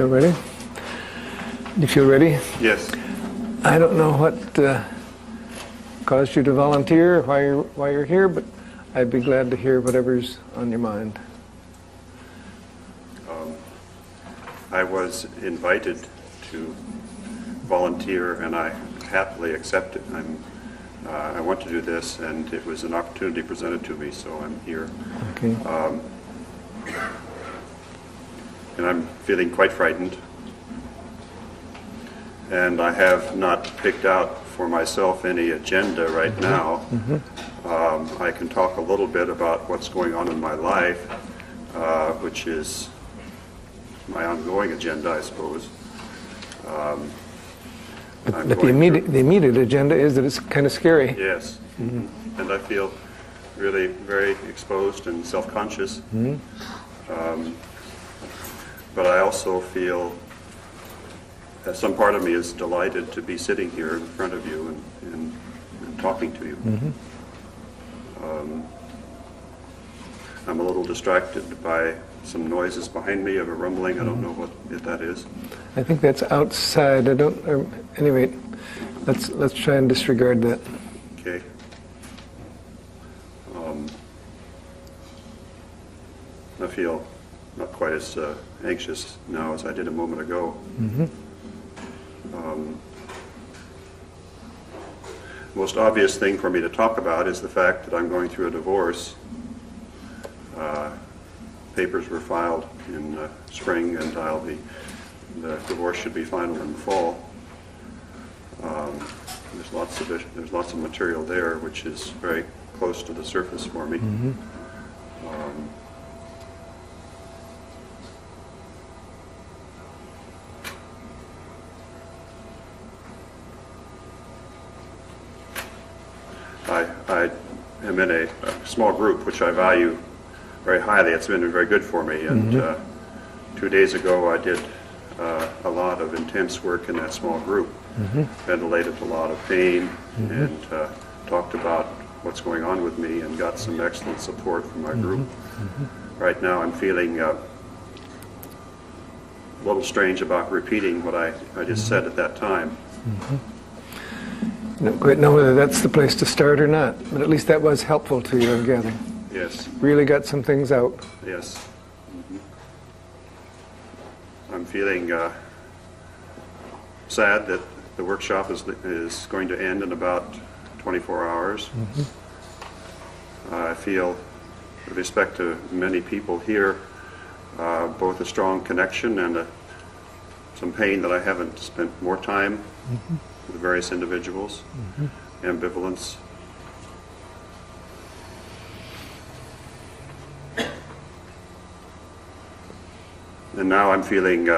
Feel ready? You feel ready? Yes. I don't know what caused you to volunteer, why you're here, but I'd be glad to hear whatever's on your mind. I was invited to volunteer, and I happily accepted. I want to do this, and it was an opportunity presented to me, so I'm here. Okay. And I'm feeling quite frightened. And I have not picked out for myself any agenda right now. Mm-hmm. I can talk a little bit about what's going on in my life, which is my ongoing agenda, I suppose. But the immediate agenda is that it's kind of scary. Yes. Mm-hmm. And I feel really very exposed and self-conscious. Mm-hmm. But I also feel some part of me is delighted to be sitting here in front of you and talking to you. Mm-hmm. I'm a little distracted by some noises behind me of a rumbling. I don't know what that is. I think that's outside. Anyway, let's try and disregard that. Okay. I feel not quite as anxious now as I did a moment ago. Mm-hmm. Most obvious thing for me to talk about is the fact that I'm going through a divorce. Papers were filed in spring, and the divorce should be final in the fall. There's lots of material there, which is very close to the surface for me. Mm-hmm. I am in a small group which I value very highly. It's been very good for me. And 2 days ago I did a lot of intense work in that small group. Mm-hmm. Ventilated a lot of pain. Mm-hmm. And talked about what's going on with me and got some excellent support from my group. Mm-hmm. Right now I'm feeling a little strange about repeating what I just said at that time. Mm-hmm. I don't quite know whether that's the place to start or not, but at least that was helpful to you, I'm gathering. Yes. Really got some things out. Yes. Mm-hmm. I'm feeling sad that the workshop is going to end in about 24 hours. Mm-hmm. I feel, with respect to many people here, both a strong connection and some pain that I haven't spent more time mm-hmm. with various individuals, mm-hmm. ambivalence. And now I'm feeling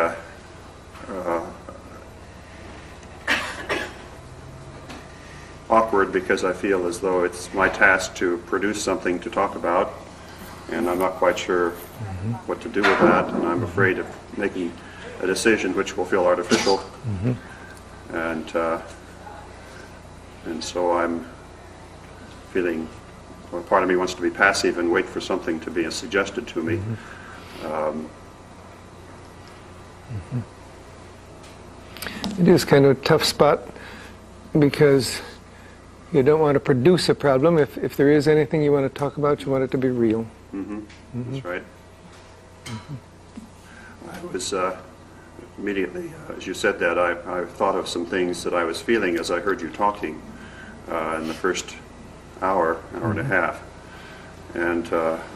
awkward because I feel as though it's my task to produce something to talk about, and I'm not quite sure mm-hmm. what to do with that, and I'm afraid of making a decision which will feel artificial. Mm-hmm. And so I'm feeling, well, part of me wants to be passive and wait for something to be suggested to me. Mm-hmm. It is kind of a tough spot because you don't want to produce a problem. If there is anything you want to talk about, you want it to be real. Mm-hmm. Mm-hmm. That's right. Mm-hmm. I was immediately, as you said that, I thought of some things that I was feeling as I heard you talking in the first hour mm-hmm. and a half. And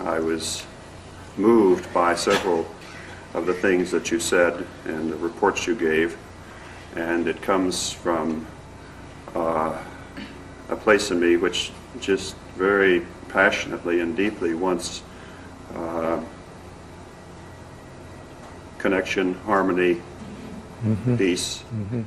I was moved by several of the things that you said and the reports you gave, and it comes from a place in me which just very passionately and deeply wants connection, harmony, mm-hmm. peace, mm-hmm.